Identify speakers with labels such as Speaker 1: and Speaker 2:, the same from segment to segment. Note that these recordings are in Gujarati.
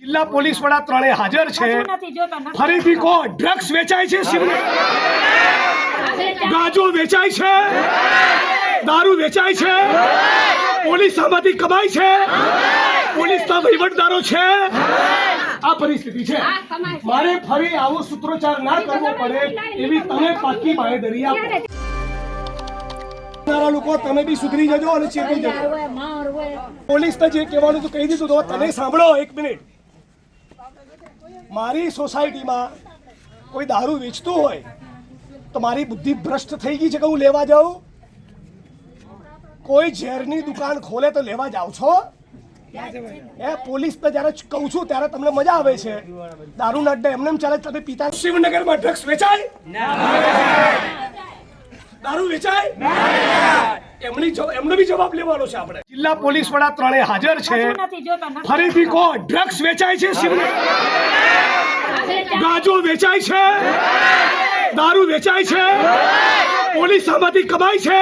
Speaker 1: જિલ્લા પોલીસ વડા ત્રણે હાજર છે। ફરીથી કો ડ્રગ્સ વેચાય છે, ગાંજો વેચાય છે, દારૂ વેચાય છે, પોલીસ આમાંથી કમાય છે, પોલીસના વહીવટદારો છે। આ પરિસ્થિતિ છે। મારે ફરી આવો સૂત્રોચ્ચાર ના કરવો પડે એવી તમે પાકી બાંહેધરી આપો। લોકો તમે બી સુધરી જજો અને ચેતી જજો। પોલીસને જે કહેવાનું તો કહી દીધું તો તમે સાંભળો એક મિનિટ। મારી સોસાયટીમાં કોઈ દારૂ વેચતું હોય તો મારી બુદ્ધિ ભ્રષ્ટ થઈ ગઈ છે કે હું લેવા જાઉં? કોઈ ઝેરની દુકાન ખોલે તો લેવા જાવ છો? એ પોલીસને જ્યારે કહું છું ત્યારે તમને મજા આવે છે। દારૂના અડ્ડા એમને ચાલે તમે પીતા? શિવનગરમાં ડ્રગ્સ વેચાય? દારૂ વેચાય? એમનો બી જવાબ લેવાનો છે આપણે। જિલ્લા પોલીસ વડા ત્રણે હાજર છે। ફરીથી કો ડ્રગ્સ વેચાય છે, ગાંજો વેચાય છે, દારૂ વેચાય છે, પોલીસ આમાંથી કમાય છે,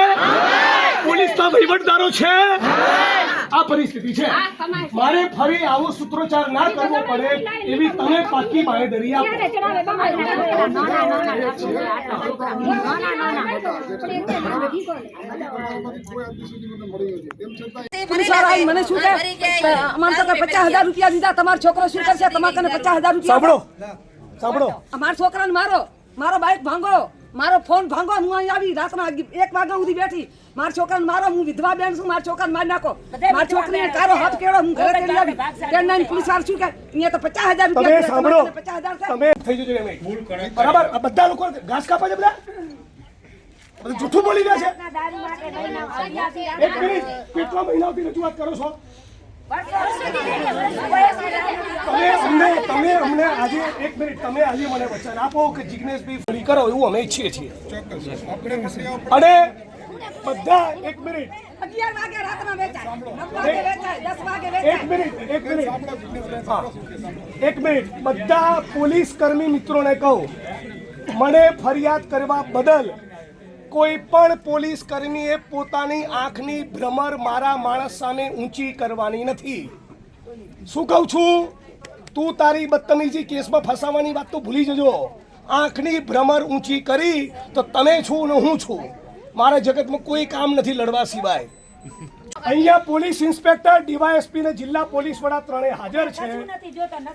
Speaker 1: પોલીસના વહીવટદારો છે। આ પરિસ્થિતિ છે। મારે ફરી આવો સૂત્રોચ્ચાર ના કરવો પડે એવી તમે પાકી બાંહેધરી આપો।
Speaker 2: મને શું કે અમારે તો 50,000 રૂપિયા દીધા, તમારો છોકરો શું કરશે? તમારે કને 50,000 રૂપિયા
Speaker 1: સાંભળો
Speaker 2: અમારા છોકરાને મારો બાઈક ભાંગો, મારો ફોન ભાંગો, હું અહીં આવી રાતના 1 વાગ્યા સુધી બેઠી, મારા છોકરાને મારો, હું વિધવા બેન છું, મારા છોકરાને મારી નાખો, મારી છોકરીને કારો હાથ કેળો, હું ઘરે કરી આવી તેના પોલીસ વાળા શું કે અહીંયા તો 50,000 રૂપિયા
Speaker 1: સાંભળો
Speaker 2: 50,000
Speaker 1: તમે થઈ જજો એમ બરાબર। આ બધા લોકો ઘાસ કાપે છે, બધા જૂઠું બોલી રહ્યા છે। એક મિનિટ, કેટલા મહિનાથી રજૂઆત કરો છો તમે અમને આજે? એક મિનિટ, તમે આજે મને વચન આપો કે જિગ્નેશભાઈ ફરી કરો એવું અમે ઈચ્છીએ છીએ। અને બધા એક મિનિટ
Speaker 2: 11 વાગે રાતના વેચાય, 9 વાગે વેચાય, 10 વાગે વેચાય।
Speaker 1: એક મિનિટ બધા પોલીસ કર્મી મિત્રોને કહું, મને ફરિયાદ કરવા બદલ કોઈ પણ પોલીસ કર્મીએ પોતાની આંખની ભ્રમર મારા માણસ સામે ઊંચી કરવાની નથી। શું કહું છું? તું તારી બદતમીજી કેસમાં ફસાવાની વાત તો ભૂલી જજો। આંખની ભ્રમર ઊંચી કરી તો તમે છો ને હું છું। મારા જગતમાં કોઈ કામ નથી લડવા સિવાય। અહીંયા પોલીસ ઇન્સ્પેક્ટર, ડીવાયએસપી ને જિલ્લા પોલીસ વડા ત્રણે હાજર છે।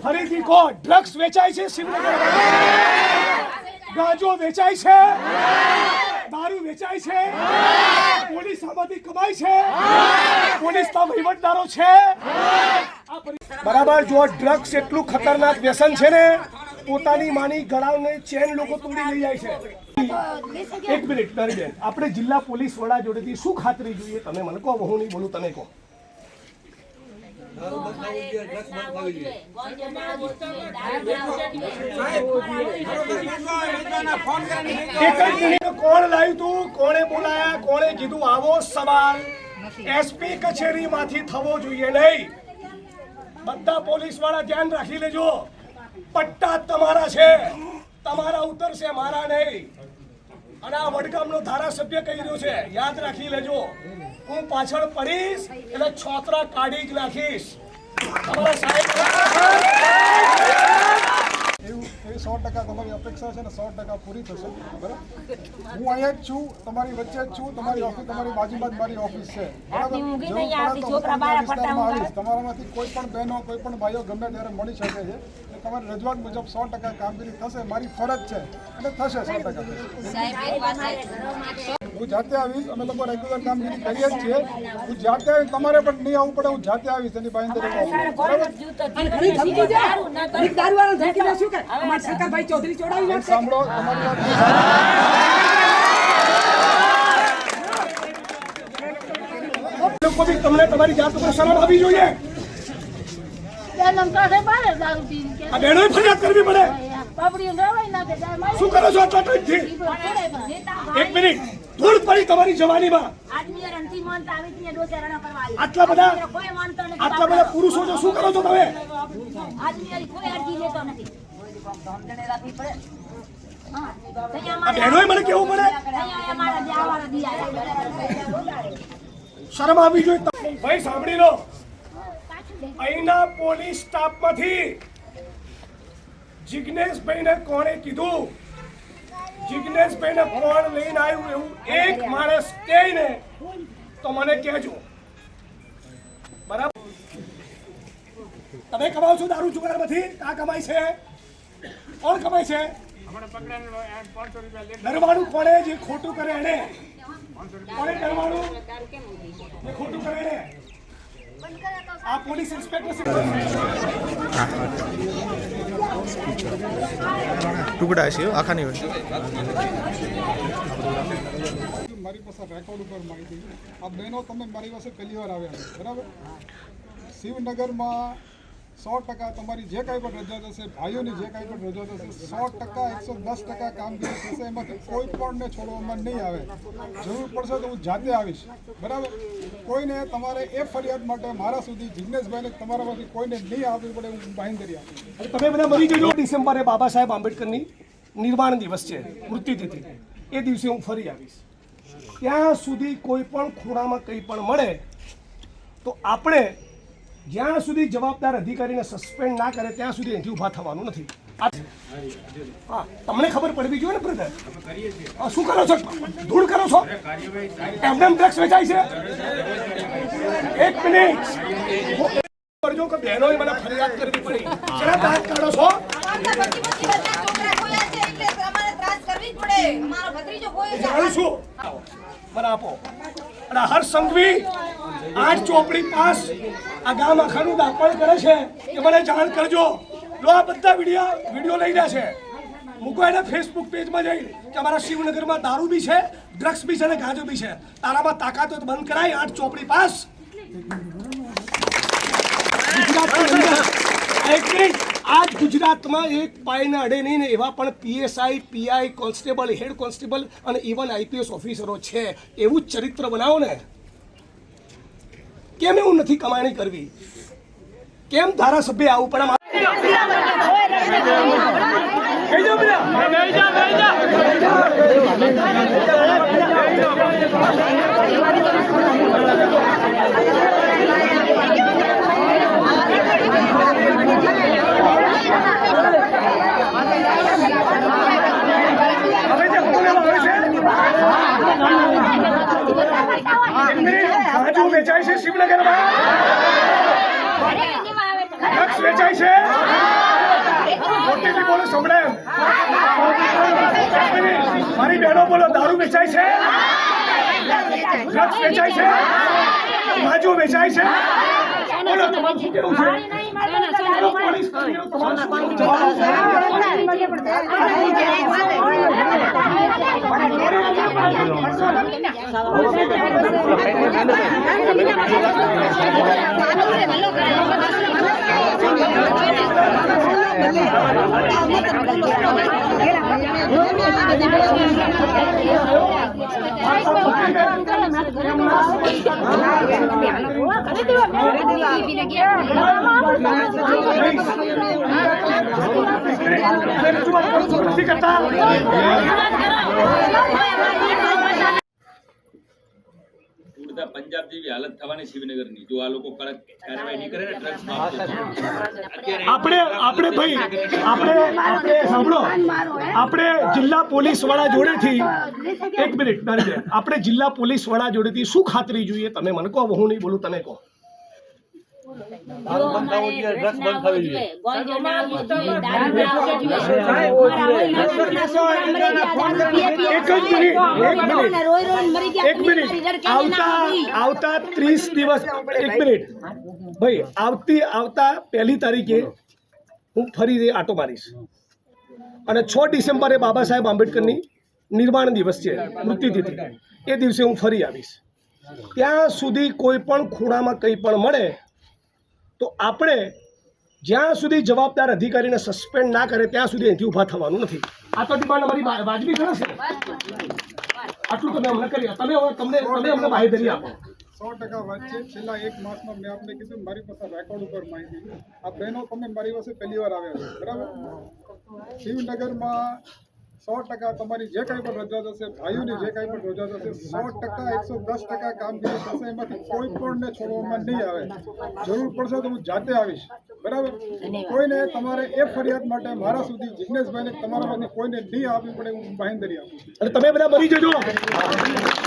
Speaker 1: ફરીથી કહો ડ્રગ્સ વેચાય છે, ગાંજો વેચાય છે, દારૂ વેચાય છે, પોલીસ આમાંથી કમાય છે, પોલીસના વહીવટદારો છે। બરાબર। જો ડ્રગ્સ એટલું ખતરનાક વ્યસન છે ને, પોતાની માની ગળાને ચેન લોકો તોડી લઈ જાય છે। એક મિનિટ બેન, આપણે જિલ્લા પોલીસ વડા જોડેથી શું ખાતરી જોઈએ? તમે મને કહો, હું નહીં બોલું, તમે કહો। કોણ લાવ્યું તું, કોણે બોલાયા, કોણે કીધું આવો સવાલ એસપી કચેરીમાંથી થવો જોઈએ નહીં। બધા પોલીસ વાળા ધ્યાન રાખી લેજો, પટ્ટા તમારા છે, તમારા ઉતરશે, મારા નહીં। અને આ વડગામનો ધારાસભ્ય કહી રહ્યો છે, યાદ રાખી લેજો, હું પાછળ પડીશ એટલે છોતરા કાઢી જ નાખીશ તમારા સાહેબ।
Speaker 3: 100% તમારી અપેક્ષા છે ને 100% પૂરી થશે, બરાબર? હું અહીંયા જ છું, તમારી વચ્ચે જ છું, તમારી ઓફિસ તમારી બાજુમાં જ મારી ઓફિસ છે, બરાબર? તમારામાંથી કોઈ પણ બહેનો, કોઈ પણ ભાઈઓ ગમે ત્યારે મળી શકે છે। તમારી રજૂઆત મુજબ 100% કામગીરી થશે, મારી ફરજ છે અને થશે 100%। હું જાતે આવીશ, અમે લોકો રેગ્યુલર કામગીરી કરીએ જ છીએ। હું જાતે આવીશ, તમારે પણ નહીં આવવું પડે, હું જાતે આવીશ એની બાંહેધરી શું કે શંકરભાઈ ચૌધરી ચોડાવી નાખશે। સાંભળો, તમારી
Speaker 1: લોકો બી તમને તમારી જાત ઉપર શરમ આવવી જોઈએ। આ બહેનોએ ફરિયાદ કરવી પડે। શું કરો છો આટલા ટાઈમથી? એક મિનિટ, ધૂળ પડી તમારી જવાનીમાં। આટલા બધા પુરુષો છો, શું કરો છો તમે? બહેનોએ મને કેવું પડે, શરમ આવવી જોઈએ। ભાઈ સાંભળી લો, અહીંના પોલીસ સ્ટાફમાંથી જિજ્ઞેશભાઈને કોણે કીધું, જિજ્ઞેશભાઈને કોણ લઈને આવ્યું એવું એક માણસ કહે ને તો મને કહેજો, બરાબર? તમે કમાવ છો દારૂ જુગારમાંથી? કા કમાય છે? કોણ કમાય છે? ડરવાનું કોણે? જે ખોટું કરે એને કોણે ડરવાનું? જે ખોટું કરે એને? આ પોલીસ ઇન્સ્પેક્ટર
Speaker 4: ટુકડા છે આખા નહીં હોય.
Speaker 3: મારી પાસે રેકોર્ડ ઉપર માહિતી, આ બહેનો તમે મારી પાસે પહેલી વાર આવ્યા છો, બરાબર? શિવનગરમાં 100% તમારી જે કાંઈ પણ રજૂઆત હશે, ભાઈઓની જે કાંઈ પણ રજૂઆત હશે, 100% 110% કામગીરી થશે. એમાંથી કોઈ પણને છોડવામાં નહીં આવે. જરૂર પડશે તો હું જાતે આવીશ, બરાબર? કોઈને તમારે એ ફરિયાદ માટે મારા સુધી જિજ્ઞેશભાઈને તમારામાંથી કોઈને નહીં આવવી પડે, હું બાંહેધરી આપીશ.
Speaker 1: તમે બધા મરી જજો. ડિસેમ્બરે બાબા સાહેબ આંબેડકરની નિર્વાણ દિવસ છે, મૃત્યુતિથિ. એ દિવસે હું ફરી આવીશ. ત્યાં સુધી કોઈ પણ ખૂણામાં કંઈ પણ મળે તો આપણે જ્યાં સુધી જવાબદાર અધિકારીને સસ્પેન્ડ ના કરે ત્યાં સુધી અહીંથી ઊભા થવાનું નથી. હા, તમને ખબર પડવી જોઈએ ને બ્રધર. શું કરો છો? ધૂળ કરો છો? એમને ડ્રગ્સ વેચાય છે? એક મિનિટ કરજો કે બહેનોએ મને ફરિયાદ કરવી પડી. શેના દાંત કાઢો છો? જાણું છું. મને આપો. અને હર્ષ સંઘવી 8 ચોપડી પાસ આ ગામ આખાનું દાપણ કરે છે કે મને જાણ કરજો. જો આ બધા વિડીયો લઈ રહ્યા છે, મૂકો એને ફેસબુક પેજમાં જઈ કે અમારા શિવનગરમાં દારૂ બી છે, ડ્રગ્સ બી છે અને ગાંજો બી છે. તારામાં તાકાત હોય તો બંધ કરાય. 8 ચોપડી પાસ. આજ ગુજરાતમાં એક પાયને અડે નહીં ને એવા પણ PSI, PI, constable, head constable અને ઇવન આઈપીએસ ઓફિસરો છે. એવું જ ચરિત્ર બનાવો ને. કેમ એવું નથી કમાણી કરવી? કેમ ધારાસભ્ય આવું? પણ ગાંજો વેચાય છે શિવનગરમાં? ડ્રગ્સ વેચાય છે? મોટેથી બોલો સંભળાય. મારી બહેનો બોલો, દારૂ વેચાય છે? ડ્રગ્સ વેચાય છે? ગાંજો વેચાય છે? બોલો, તમારું શું કહેવું છે? પોલીસ કર્મીઓ તમારું શું જવાબ
Speaker 5: પંજાબ જેવી હાલત થવાની શિવનગરની જો આ લોકો કડક કાર્યવાહી નહીં કરે ને ડ્રગ્સ
Speaker 1: આપણે ભાઈ આપણે સાંભળો, આપણે જિલ્લા પોલીસ વડા જોડેથી એક મિનિટ આપણે જિલ્લા પોલીસ વડા જોડેથી શું ખાતરી જોઈએ? તમે મને કહો, હું નહીં બોલું, તમે કહો. આવતા 30 દિવસ એક મિનિટ ભાઈ આવતા 1 તારીખે હું ફરી આટો મારીશ અને 6 ડિસેમ્બરે બાબા સાહેબ આંબેડકરની નિર્વાણ દિવસ છે, મૃત્યુતિથિ. એ દિવસે હું ફરી આવીશ. ત્યાં સુધી કોઈ પણ ખૂણામાં કંઈ પણ મળે તો આપણે જ્યાં સુધી જવાબદાર અધિકારીને સસ્પેન્ડ ના કરે ત્યાં સુધી અહીંથી ઊભા થવાનું નથી. આ તો ડિમાન્ડ અમારી વાજબી ખરા છે? આટલું તમે અમને કરી, તમે અમને બાંહેધરી આપો.
Speaker 3: 100% વાત છે. છેલ્લા 1 માસમાં મેં આપને કીધું, મારી પાસે રેકોર્ડ ઉપર માહિતી. આ બહેનો તમે મારી પાસે પહેલી વાર આવ્યા છો, બરાબર? શિવનગરમાં 100% તમારી જે કાંઈ પણ રજા થશે, ભાઈઓની જે કાંઈ પણ રજા થશે, 100% 110% કામગીરી થશે. એમાંથી કોઈ પણને છોડવામાં નહીં આવે. જરૂર પડશે તો હું જાતે આવીશ, બરાબર? કોઈને તમારે એ ફરિયાદ માટે મારા સુધી જિગ્નેશભાઈને તમારામાંથી કોઈને નહીં આપવી પડે, હું બાંહેધરી આપું છું.
Speaker 1: અને તમે બધા મરી જજો.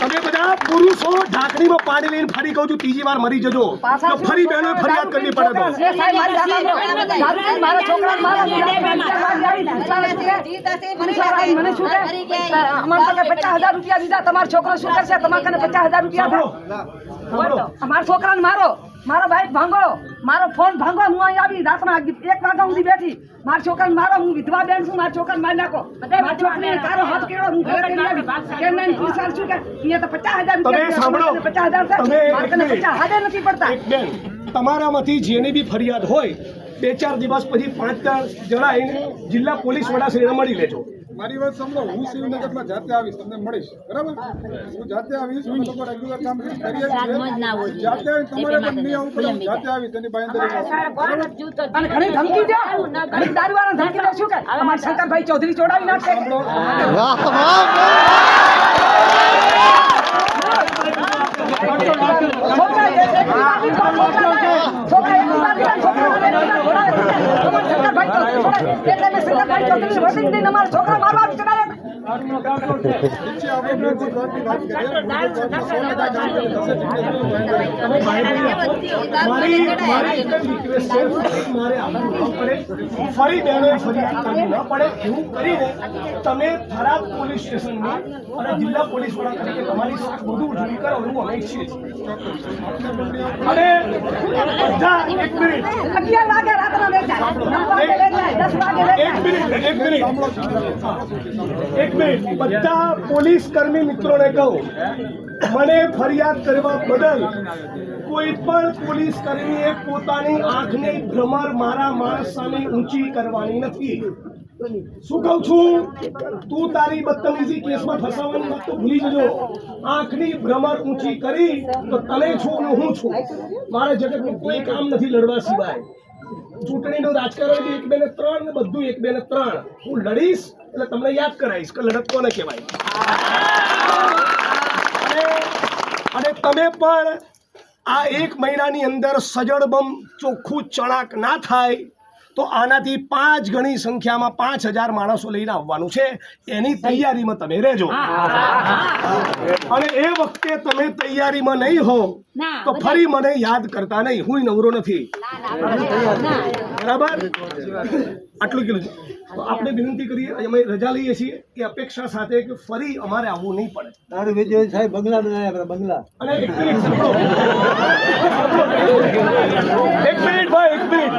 Speaker 1: તમે બધા પુરુષો ઢાંકણીમાં પાણી લઈને ફરી કહું છું ત્રીજી વાર મરી જજો તો ફરી બહેનો ફરિયાદ કરવી પડે તો.
Speaker 2: એ સાહેબ મારી વાત સાંભળો. મારા છોકરાને મારા મને શું કે અમારા પાસે 50,000 રૂપિયા દીધા. તમારો છોકરો શું કરશે? તમારા કને 50,000 રૂપિયા અમારા છોકરાને મારો, મારો બાઈક ભાંગો, મારો ફોન ભાંગો. હું અહીં આવી રાતના 1 વાગ્યા સુધી બેઠી. મારા છોકરાને મારો, હું વિધવા બેન છું. મારા છોકરાને મારી નાખો. મારા છોકરીને કારો હાથ કેળો. હું ઘરે કરી આવી. કેમ નહીં પોલીસ વાળા શું કે અહીંયા તો 50,000
Speaker 1: તમે સાંભળો.
Speaker 2: 50,000
Speaker 1: તમે
Speaker 2: મારા કને 50,000 નથી પડતા.
Speaker 1: એક બેન, તમારામાંથી જેની બી ફરિયાદ હોય 2-4 દિવસ પછી 5-4 જણા આવીને જિલ્લા પોલીસ વડા શ્રીને મળી લેજો.
Speaker 3: મારી વાત સાંભળો. હું શિવનગરમાં જાતે આવીશ, તમને મળીશ, બરાબર? હું જાતે આવીશ. હું લોકો રેગ્યુલર કામ કરીએ છીએ. જાતે આવીને તમારે પણ નહીં આવવું પડે. હું જાતે આવીશ, એની બાંહેધરી આપું.
Speaker 2: અને ઘણી ધમકી દે, ઘણી દારૂવાળા ધમકી દે. શું કે અમારા શંકરભાઈ ચૌધરી ચોડાવી નાખશે. છોકરા મારવા ચડાવ્યા.
Speaker 3: ઠીક છે, આપણે મૂળભૂત વાતની વાત કરીએ. મૂળભૂત વાતમાં 100% કામગીરી થશે.
Speaker 1: મારી એક જ રિક્વેસ્ટ છે કે મારે આવવું ન પડે, ફરી બહેનોએ ફરિયાદ કરવી ન પડે એવું કરીને તમે થરાદ પોલીસ સ્ટેશનની અને જિલ્લા પોલીસ વડા તરીકે તમારી સાથે બધું ઉજળી કરો એવું અમે ઈચ્છીએ છીએ. અને બધા 1 મિનિટ
Speaker 2: 11 વાગે રાતના બેઠા, 9 વાગે બેઠા, 10 વાગે બેઠા.
Speaker 1: 1 મિનિટ બધા પોલીસ કર્મી મિત્રોને કહું, મને ફરિયાદ કરવા બદલ કોઈ પણ પોલીસ કર્મીએ પોતાની આંખની ભ્રમર મારા માણસ સામે ઊંચી કરવાની નથી. શું કહું છું? તું તારી બદતમીજી કેસમાં ફસાવાની વાત તો ભૂલી જજો. આંખની ભ્રમર ઊંચી કરી તો તને છું ને હું છું. મારે જગતનું કોઈ કામ નથી લડવા સિવાય. ચૂંટણીનું રાજકારણ 1, 2 ને 3 ને બધું 1, 2 ને 3 હું લડીશ એટલે તમને યાદ કરાવીશ કે લડત કોને કહેવાય. અને તમે પણ આ 1 મહિનાની અંદર સજડબમ ચોખ્ખું ચણાક ના થાય તો આનાથી 5 ગણી સંખ્યામાં 5,000 માણસો લઈને આવવાનું છે. એની તૈયારીમાં તમે રહેજો. અને એ વખતે તમે તૈયારીમાં નહીં હો તો ફરી મને યાદ કરતા નહીં. હું નવરો નથી, બરાબર? આટલું કીધું. તો આપણે વિનંતી કરીએ, અમે રજા લઈએ છીએ કે અપેક્ષા સાથે કે ફરી અમારે આવવું નહીં પડે.
Speaker 6: દારૂ વેચે સાહેબ બંગલા બનાવ્યા બંગલા.
Speaker 1: અને 1 મિનિટ સાંભળો. 1 મિનિટ ભાઈ, 1 મિનિટ.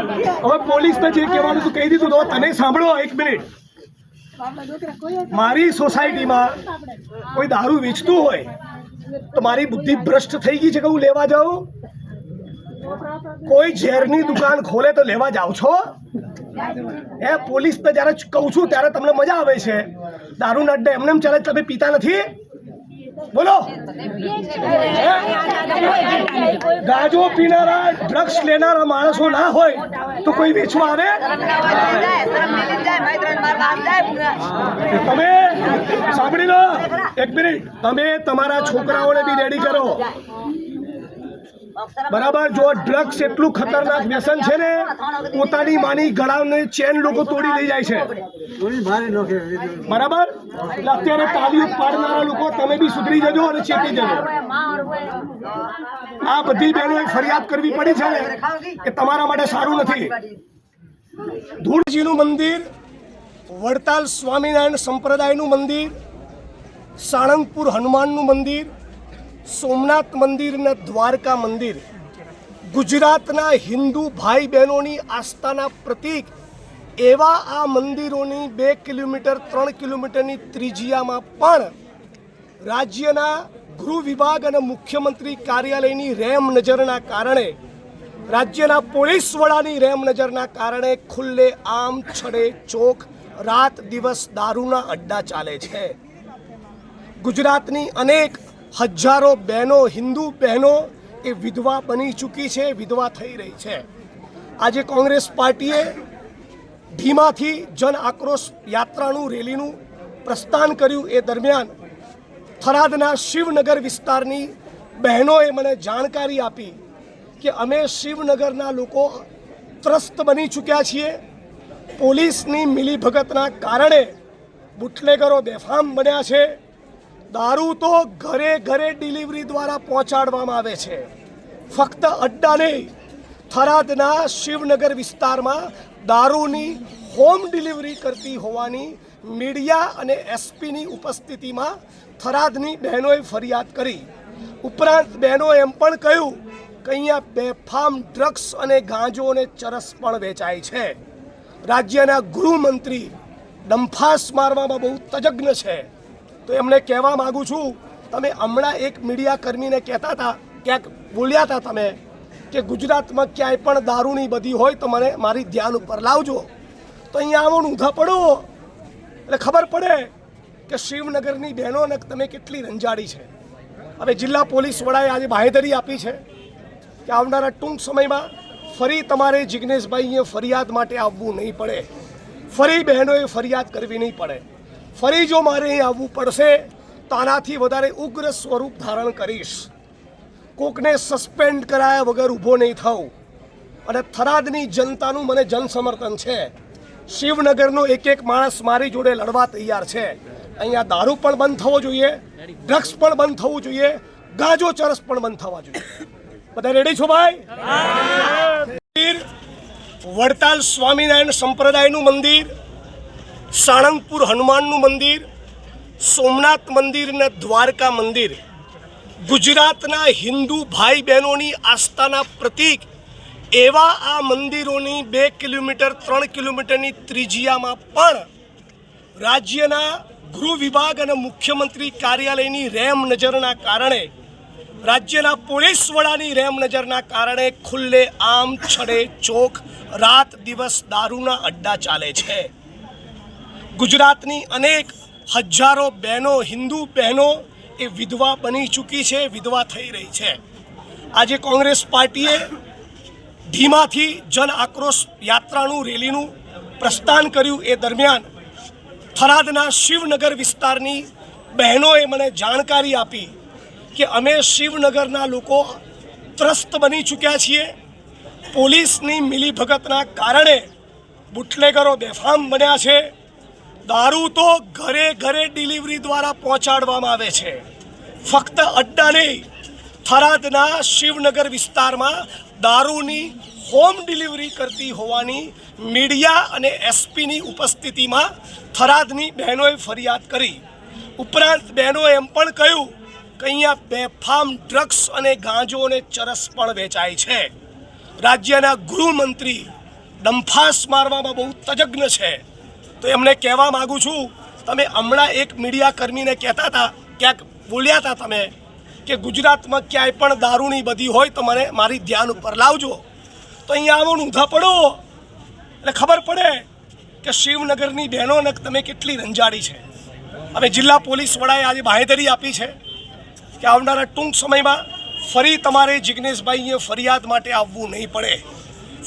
Speaker 1: હવે પોલીસને જે કહેવાનું તું કહી દીધું તો તને સાંભળો. 1 મિનિટ. મારી સોસાયટીમાં કોઈ દારૂ વેચતું હોય તો મારી બુદ્ધિ ભ્રષ્ટ થઈ ગઈ છે કે હું લેવા જાઉં? કોઈ ઝેરની દુકાન ખોલે તો લેવા જાવ છો? એ પોલીસને જ્યારે કહું છું ત્યારે તમને મજા આવે છે. દારૂના અડ્ડા એમને એમ ચાલે, તમે પીતા નથી? બોલો. ગાંજો પીનારા, ડ્રગ્સ લેનારા માણસો ના હોય તો કોઈ વેચવા આવે? તમે સાંભળી લો. 1 મિનિટ. તમે તમારા છોકરાઓને બી રેડી કરો, બરાબર? જો ડ્રગ્સ એટલું ખતરનાક વ્યસન છે ને, પોતાની માની ગળાની ચેન લોકો તોડી લઈ જાય છે, બરાબર? એટલે અત્યારે તાલીઓ પાડનારા લોકો તમે બી સુધરી જજો અને ચેતી જજો. આ બધી બહેનોએ ફરિયાદ કરવી પડી છે ને કે તમારા માટે સારું નથી. ધૂળજીનું મંદિર, વડતાલ સ્વામિનારાયણ સંપ્રદાયનું મંદિર, સાળંગપુર હનુમાનનું મંદિર, સોમનાથ મંદિર અને દ્વારકા મંદિર ગુજરાતના હિન્દુ ભાઈ બહેનોની આસ્થાના પ્રતીક એવા આ મંદિરોની 2 કિલોમીટર 3 કિલોમીટરની ત્રિજ્યામાં પણ રાજ્યના ગૃહ વિભાગ અને મુખ્યમંત્રી કાર્યાલયની રેમ નજરના કારણે, રાજ્યના પોલીસ વડાની રેમ નજરના કારણે ખુલ્લે આમ છડે ચોક રાત દિવસ દારૂના અડ્ડા ચાલે છે. ગુજરાતની અનેક હજારો બહેનો, હિન્દુ બહેનો એ વિધવા બની ચૂકી છે, વિધવા થઈ રહી છે. આજે કોંગ્રેસ પાર્ટીએ ધીમાથી જન આક્રોશ યાત્રાનું, રેલીનું પ્રસ્થાન કર્યું એ દરમિયાન થરાદના શિવનગર વિસ્તારની બહેનોએ મને જાણકારી આપી કે અમે શિવનગરના લોકો ત્રસ્ત બની ચૂક્યા છીએ. પોલીસની મિલીભગતના કારણે બુટલેગરો બેફામ બન્યા છે. દારૂ તો ઘરે ઘરે ડિલિવરી દ્વારા પહોંચાડવામાં આવે છે. ફક્ત અડ્ડા નહીં, થરાદના શિવનગર વિસ્તારમાં દારૂની હોમ ડિલિવરી કરતી હોવાની મીડિયા અને એસપીની ઉપસ્થિતિમાં થરાદની બહેનોએ ફરિયાદ કરી. ઉપરાંત બહેનોએ એમ પણ કહ્યું કે અહીંયા બેફામ ડ્રગ્સ અને ગાંજો અને ચરસ પણ વેચાય છે. રાજ્યના ગૃહમંત્રી ડંફાસ મારવામાં બહુ તજજ્ઞ છે. તો એમને કહેવા માગું છું, તમે હમણાં એક મીડિયા કર્મીને કહેતા હતા, ક્યાંક બોલ્યા હતા તમે કે ગુજરાતમાં ક્યાંય પણ દારૂની બધી હોય તો મને મારી ધ્યાન ઉપર લાવજો. તો અહીંયા આવો ઊંધા પડો એટલે ખબર પડે કે શિવનગરની બહેનોને તમે કેટલી રંજાડી છે. હવે જિલ્લા પોલીસ વડાએ આજે બાંહેધરી આપી છે કે આવનારા ટૂંક સમયમાં ફરી તમારે જિગ્નેશભાઈએ ફરિયાદ માટે આવવું નહીં પડે, ફરી બહેનોએ ફરિયાદ કરવી નહીં પડે. ફરી જો મારે અહીં આવવું પડશે તો આનાથી વધારે ઉગ્ર સ્વરૂપ ધારણ કરીશ. કોકને સસ્પેન્ડ કરાયા વગર ઊભો નહીં થવું. અને થરાદની જનતાનું મને જનસમર્થન છે. શિવનગરનો એક એક માણસ મારી જોડે લડવા તૈયાર છે. અહીંયા દારૂ પણ બંધ થવો જોઈએ, ડ્રગ્સ પણ બંધ થવું જોઈએ, ગાંજો ચરસ પણ બંધ થવા જોઈએ. બધા રેડી છો ભાઈ? વડતાલ સ્વામિનારાયણ સંપ્રદાયનું મંદિર, સાળંગપુર હનુમાનનું મંદિર, સોમનાથ મંદિર અને દ્વારકા મંદિર ગુજરાતના હિન્દુ ભાઈ બહેનોની આસ્થાના પ્રતીક એવા આ મંદિરોની 2 કિલોમીટર 3 કિલોમીટરની ત્રિજ્યામાં પણ રાજ્યના ગૃહ વિભાગ અને મુખ્યમંત્રી કાર્યાલયની રેમ નજરના કારણે, રાજ્યના પોલીસ વડાની રેમ નજરના કારણે ખુલ્લે આમ છડે ચોક રાત દિવસ દારૂના અડ્ડા ચાલે છે. ગુજરાતની અનેક હજારો બહેનો, હિન્દુ બહેનો એ વિધવા બની ચૂકી છે, વિધવા થઈ રહી છે. આજે કોંગ્રેસ પાર્ટીએ ધીમાથી જન આક્રોશ યાત્રાનું રેલીનું પ્રસ્થાન કર્યું એ દરમિયાન થરાદના શિવનગર વિસ્તારની બહેનોએ મને જાણકારી આપી કે અમે શિવનગરના લોકો ત્રસ્ત બની ચૂક્યા છીએ. પોલીસની મિલીભગતના કારણે બુટલેગરો બેફામ બન્યા છે. દારૂ તો ઘરે ઘરે ડિલિવરી દ્વારા પહોંચાડવામાં આવે છે. ફક્ત અડ્ડા નહીં, થરાદના શિવનગર વિસ્તારમાં દારૂની હોમ ડિલિવરી કરતી હોવાની મીડિયા અને એસપીની ઉપસ્થિતિમાં થરાદની બહેનોએ ફરિયાદ કરી. ઉપરાંત બહેનોએ એમ પણ કહ્યું કે અહીંયા બેફામ ડ્રગ્સ અને ગાંજો અને ચરસ પણ વેચાય છે. રાજ્યના ગૃહમંત્રી ડંફાસ મારવામાં બહુ તજજ્ઞ છે. તો એમને કહેવા માગું છું, તમે હમણાં એક મીડિયા કર્મીને કહેતા હતા, ક્યાંક બોલ્યા હતા તમે કે ગુજરાતમાં ક્યાંય પણ દારૂની બધી હોય તો મને મારી ધ્યાન ઉપર લાવજો. તો અહીંયા આવો ઊંધા પડો એટલે ખબર પડે કે શિવનગરની બહેનોને તમે કેટલી રંજાડી છે. હવે જિલ્લા પોલીસ વડાએ આજે બાંહેધરી આપી છે કે આવનારા ટૂંક સમયમાં ફરી તમારે જિગ્નેશભાઈએ ફરિયાદ માટે આવવું નહીં પડે,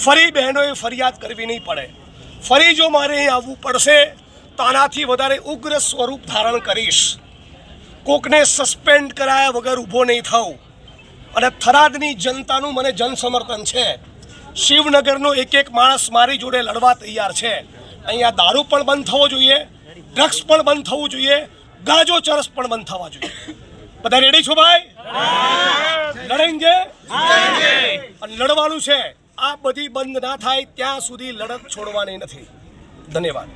Speaker 1: ફરી બહેનોએ ફરિયાદ કરવી નહીં પડે. ફરી જો મારે અહીં આવવું પડશે તો આનાથી વધારે ઉગ્ર સ્વરૂપ ધારણ કરીશ. કોકને સસ્પેન્ડ કરાયા વગર ઊભો નહીં થવું. અને થરાદની જનતાનું મને જનસમર્થન છે. શિવનગરનો એક એક માણસ મારી જોડે લડવા તૈયાર છે. અહીંયા દારૂ પણ બંધ થવો જોઈએ, ડ્રગ્સ પણ બંધ થવું જોઈએ, ગાંજો ચરસ પણ બંધ થવા જોઈએ. બધા રેડી છો ભાઈ? લડેંગે અને લડવાનું છે. આ બધી બંધ ના થાય ત્યાં સુધી લડત છોડવાની નથી. ધન્યવાદ.